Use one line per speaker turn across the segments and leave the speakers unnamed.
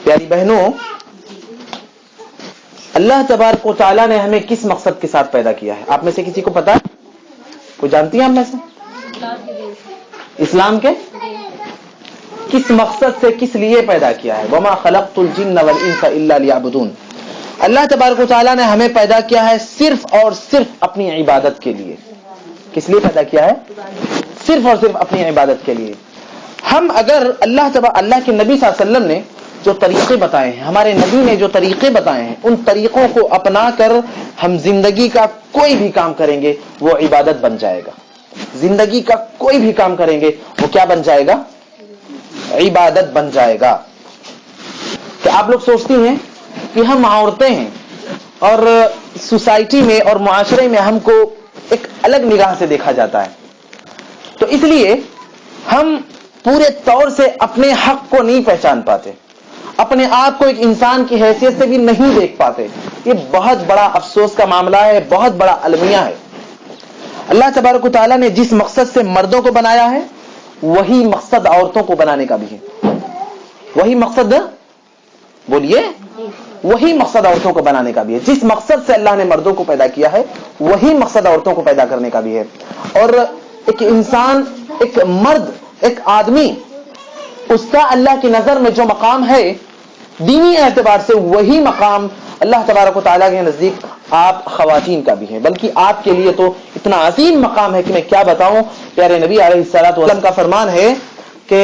پیاری بہنوں، اللہ تبارک و تعالیٰ نے ہمیں کس مقصد کے ساتھ پیدا کیا ہے؟ آپ میں سے کسی کو پتا ہے؟ کوئی جانتی ہے آپ میں سے؟ اسلام کے کس مقصد سے، کس لیے پیدا کیا ہے؟ وما خلقت الجن والانس الا لیعبدون. اللہ تبارک و تعالیٰ نے ہمیں پیدا کیا ہے صرف اور صرف اپنی عبادت کے لیے. کس لیے پیدا کیا ہے؟ صرف اور صرف اپنی عبادت کے لیے. ہم اگر اللہ کے نبی صلی اللہ علیہ وسلم نے جو طریقے بتائے ہیں، ہمارے نبی نے جو طریقے بتائے ہیں، ان طریقوں کو اپنا کر ہم زندگی کا کوئی بھی کام کریں گے وہ عبادت بن جائے گا. زندگی کا کوئی بھی کام کریں گے وہ کیا بن جائے گا؟ عبادت بن جائے گا. کہ آپ لوگ سوچتی ہیں کہ ہم عورتیں ہیں اور سوسائٹی میں اور معاشرے میں ہم کو ایک الگ نگاہ سے دیکھا جاتا ہے، تو اس لیے ہم پورے طور سے اپنے حق کو نہیں پہچان پاتے، اپنے آپ کو ایک انسان کی حیثیت سے بھی نہیں دیکھ پاتے. یہ بہت بڑا افسوس کا معاملہ ہے، بہت بڑا المیہ ہے. اللہ تبارک و تعالیٰ نے جس مقصد سے مردوں کو بنایا ہے وہی مقصد عورتوں کو بنانے کا بھی ہے. وہی مقصد، بولیے، وہی مقصد عورتوں کو بنانے کا بھی ہے. جس مقصد سے اللہ نے مردوں کو پیدا کیا ہے وہی مقصد عورتوں کو پیدا کرنے کا بھی ہے. اور ایک انسان، ایک مرد، ایک آدمی، اس کا اللہ کی نظر میں جو مقام ہے دینی اعتبار سے وہی مقام اللہ تبارک و تعالیٰ کے نزدیک آپ خواتین کا بھی ہے. بلکہ آپ کے لیے تو اتنا عظیم مقام ہے کہ میں کیا بتاؤں. پیارے نبی علیہ الصلوۃ والسلام کا فرمان ہے کہ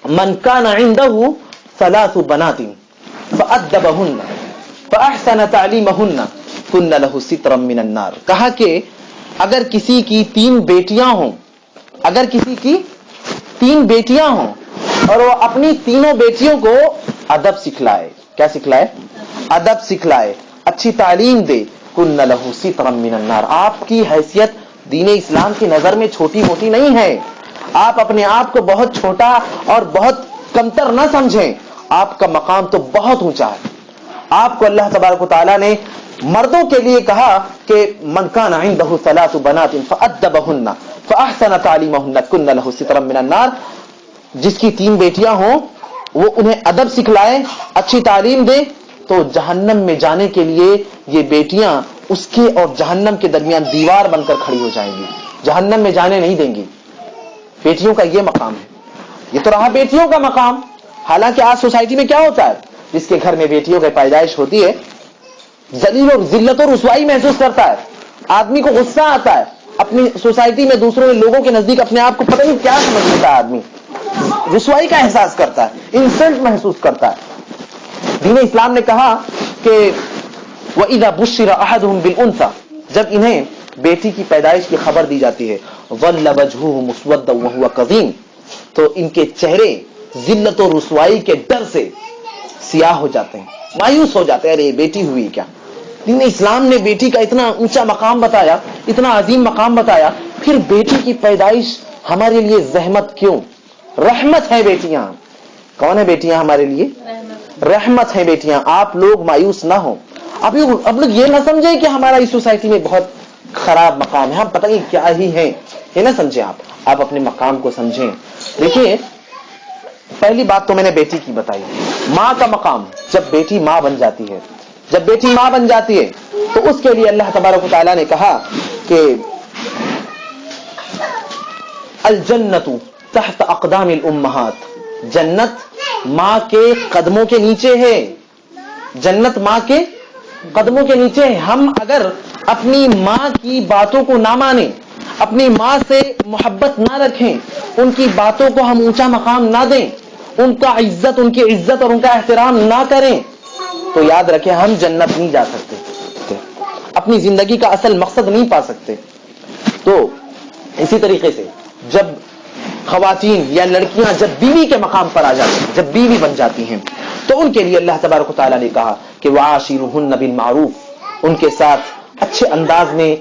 من کان عنده ثلاث بنات فأدبهن فأحسن تعلیمهن کن له سترا من النار. کہا کہ اگر کسی کی 3 بیٹیاں ہوں، اگر کسی کی 3 بیٹیاں ہوں اور وہ اپنی تینوں بیٹیوں کو ادب سکھلائے، کیا سکھلائے؟ ادب سکھلائے، اچھی تعلیم دے، کن لہ سترا من النار. آپ کی حیثیت دین اسلام کی نظر میں چھوٹی موٹی نہیں ہے. آپ اپنے آپ کو بہت چھوٹا اور بہت کمتر نہ سمجھیں. آپ کا مقام تو بہت اونچا ہے. آپ کو اللہ تبارک و تعالیٰ نے مردوں کے لیے کہا کہ من کان عنده 3 بنات فأدبهن فأحسن تعلیمهن کن لہ سترا من النار. جس کی 3 بیٹیاں ہوں وہ انہیں ادب سکھلائے، اچھی تعلیم دے، تو جہنم میں جانے کے لیے یہ بیٹیاں اس کے اور جہنم کے درمیان دیوار بن کر کھڑی ہو جائیں گی، جہنم میں جانے نہیں دیں گی. بیٹیوں کا یہ مقام ہے. یہ تو رہا بیٹیوں کا مقام. حالانکہ آج سوسائٹی میں کیا ہوتا ہے، جس کے گھر میں بیٹیوں کی پیدائش ہوتی ہے ذلیل اور ذلت اور رسوائی محسوس کرتا ہے. آدمی کو غصہ آتا ہے اپنی سوسائٹی میں دوسروں لوگوں کے نزدیک اپنے آپ کو پتہ نہیں کیا سمجھ لیتا ہے. آدمی رسوائی کا احساس کرتا ہے، انسلٹ محسوس کرتا ہے. دین اسلام نے کہا کہ وَإِذَا بُشِّرَ أَحَدُهُمْ بِالْأُنثَىٰ، جب انہیں بیٹی کی پیدائش کی خبر دی جاتی ہے ظَلَّ وَجْهُهُ مُسْوَدًّا وَهُوَ كَظِيمٌ، تو ان کے چہرے ذلت و رسوائی کے ڈر سے سیاہ ہو جاتے ہیں، مایوس ہو جاتے ہیں. ارے بیٹی ہوئی کیا؟ دین اسلام نے بیٹی کا اتنا اونچا مقام بتایا، اتنا عظیم مقام بتایا، پھر بیٹی کی پیدائش ہمارے لیے زحمت کیوں؟ رحمت ہے بیٹیاں. کون ہے بیٹیاں ہمارے لیے؟ رحمت ہے بیٹیاں. آپ لوگ مایوس نہ ہوں. اب لوگ یہ نہ سمجھیں کہ ہمارا اس سوسائٹی میں بہت خراب مقام ہے، ہم پتہ نہیں کیا ہی ہیں، یہ نہ سمجھیں. آپ اپنے مقام کو سمجھیں. دیکھیے، پہلی بات تو میں نے بیٹی کی بتائی، ماں کا مقام. جب بیٹی ماں بن جاتی ہے، جب بیٹی ماں بن جاتی ہے تو اس کے لیے اللہ تبارک و تعالیٰ نے کہا کہ الجنت تحت اقدام الامہات، جنت ماں کے قدموں کے نیچے ہے. جنت ماں کے قدموں کے نیچے ہے. ہم اگر اپنی ماں کی باتوں کو نہ مانیں، اپنی ماں سے محبت نہ رکھیں، ان کی باتوں کو ہم اونچا مقام نہ دیں، ان کا عزت، ان کی عزت اور ان کا احترام نہ کریں، تو یاد رکھیں ہم جنت نہیں جا سکتے، اپنی زندگی کا اصل مقصد نہیں پا سکتے. تو اسی طریقے سے جب خواتین یا لڑکیاں جب بیوی کے مقام پر آ جاتی ہیں، جب بیوی بن جاتی ہیں، تو ان کے لیے اللہ تبارک و تعالیٰ نے کہا کہ وَعَاشِرُهُنَّ بِالْمَعْرُوفِ، ان کے ساتھ اچھے انداز میں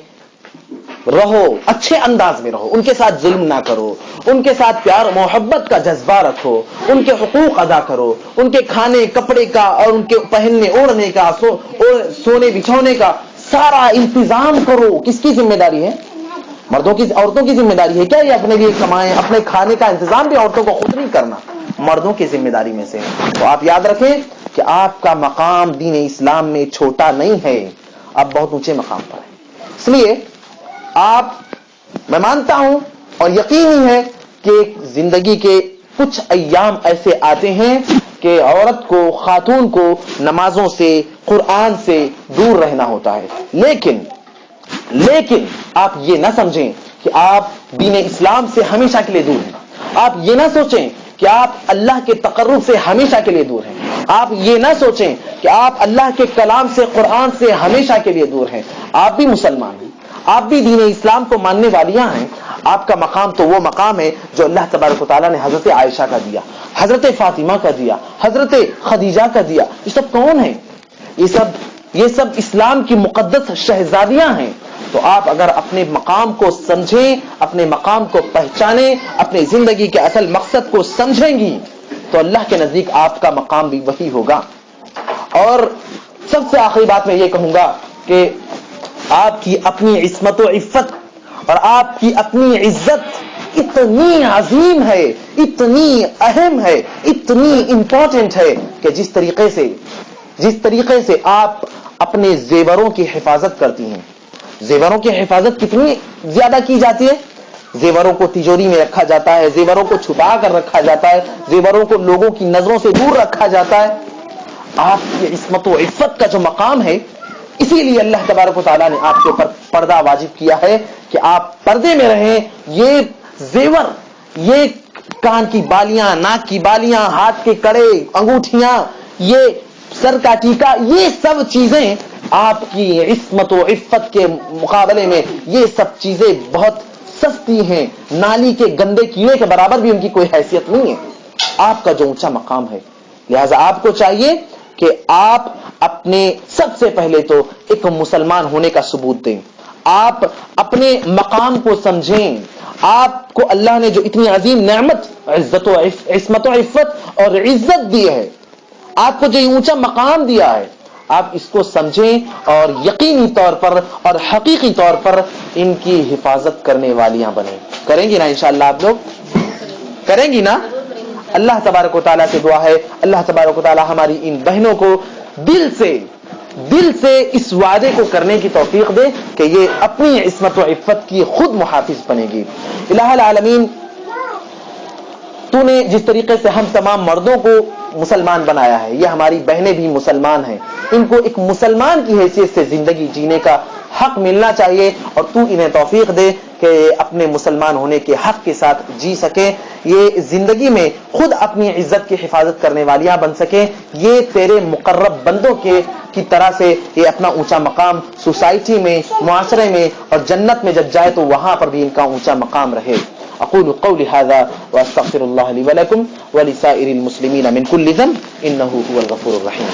رہو، اچھے انداز میں رہو، ان کے ساتھ ظلم نہ کرو، ان کے ساتھ پیار و محبت کا جذبہ رکھو، ان کے حقوق ادا کرو، ان کے کھانے کپڑے کا اور ان کے پہننے اوڑھنے کا اور سونے بچھونے کا سارا انتظام کرو. کس کی ذمہ داری ہے؟ مردوں کی، عورتوں کی ذمہ داری ہے کیا یہ اپنے لیے کمائیں؟ اپنے کھانے کا انتظام بھی عورتوں کو خود نہیں کرنا. مردوں کی ذمہ داری میں سے ہے. تو آپ یاد رکھیں کہ آپ کا مقام دین اسلام میں چھوٹا نہیں ہے, آپ بہت اونچے مقام پر ہیں. اس لیے میں مانتا ہوں اور یقینی ہے کہ زندگی کے کچھ ایام ایسے آتے ہیں کہ عورت کو, خاتون کو نمازوں سے, قرآن سے دور رہنا ہوتا ہے. لیکن آپ یہ نہ سمجھیں کہ آپ دین اسلام سے ہمیشہ کے لیے دور ہیں. آپ یہ نہ سوچیں کہ آپ اللہ کے تقرب سے ہمیشہ کے لیے دور ہیں. آپ یہ نہ سوچیں کہ آپ اللہ کے کلام سے, قرآن سے ہمیشہ کے لیے دور ہیں. آپ بھی مسلمان ہیں, آپ بھی دین اسلام کو ماننے والیاں ہیں. آپ کا مقام تو وہ مقام ہے جو اللہ تبارک و تعالیٰ نے حضرت عائشہ کا دیا, حضرت فاطمہ کا دیا, حضرت خدیجہ کا دیا. یہ سب کون ہیں؟ یہ سب اسلام کی مقدس شہزادیاں ہیں. تو آپ اگر اپنے مقام کو سمجھیں, اپنے مقام کو پہچانیں, اپنی زندگی کے اصل مقصد کو سمجھیں گی تو اللہ کے نزدیک آپ کا مقام بھی وہی ہوگا. اور سب سے آخری بات میں یہ کہوں گا کہ آپ کی اپنی عصمت و عفت اور آپ کی اپنی عزت اتنی عظیم ہے, اتنی اہم ہے, اتنی امپورٹنٹ ہے کہ جس طریقے سے آپ اپنے زیوروں کی حفاظت کرتی ہیں. زیوروں کی حفاظت کتنی زیادہ کی جاتی ہے. زیوروں کو تجوری میں رکھا جاتا ہے, زیوروں کو چھپا کر رکھا جاتا ہے, زیوروں کو لوگوں کی نظروں سے دور رکھا جاتا ہے. آپ کی عصمت و عفت کا جو مقام ہے, اسی لیے اللہ تبارک و تعالیٰ نے آپ کے اوپر پردہ واجب کیا ہے کہ آپ پردے میں رہیں. یہ زیور, یہ کان کی بالیاں, ناک کی بالیاں, ہاتھ کے کڑے, انگوٹھیاں, یہ سر کا ٹیکا, یہ سب چیزیں آپ کی عصمت و عفت کے مقابلے میں یہ سب چیزیں بہت سستی ہیں. نالی کے گندے کیڑے کے برابر بھی ان کی کوئی حیثیت نہیں ہے آپ کا جو اونچا مقام ہے. لہذا آپ کو چاہیے کہ آپ اپنے سب سے پہلے تو ایک مسلمان ہونے کا ثبوت دیں. آپ اپنے مقام کو سمجھیں. آپ کو اللہ نے جو اتنی عظیم نعمت عصمت و عفت اور عزت دی ہے, آپ کو جو اونچا مقام دیا ہے, آپ اس کو سمجھیں اور یقینی طور پر اور حقیقی طور پر ان کی حفاظت کرنے والیاں بنیں. کریں گی نا انشاءاللہ؟ آپ لوگ کریں گی نا؟ اللہ تبارک و تعالیٰ سے دعا ہے, اللہ تبارک و تعالیٰ ہماری ان بہنوں کو دل سے اس وعدے کو کرنے کی توفیق دے کہ یہ اپنی عصمت و عفت کی خود محافظ بنے گی. الہ العالمین, تو نے جس طریقے سے ہم تمام مردوں کو مسلمان بنایا ہے, یہ ہماری بہنیں بھی مسلمان ہیں, ان کو ایک مسلمان کی حیثیت سے زندگی جینے کا حق ملنا چاہیے, اور تو انہیں توفیق دے کہ اپنے مسلمان ہونے کے حق کے ساتھ جی سکیں, یہ زندگی میں خود اپنی عزت کی حفاظت کرنے والیاں بن سکیں, یہ تیرے مقرب بندوں کی طرح سے یہ اپنا اونچا مقام سوسائٹی میں, معاشرے میں اور جنت میں جب جائے تو وہاں پر بھی ان کا اونچا مقام رہے. اقول قولي هذا واستغفر الله لي ولكم ولسائر المسلمين من كل ذنب انه هو الغفور الرحيم.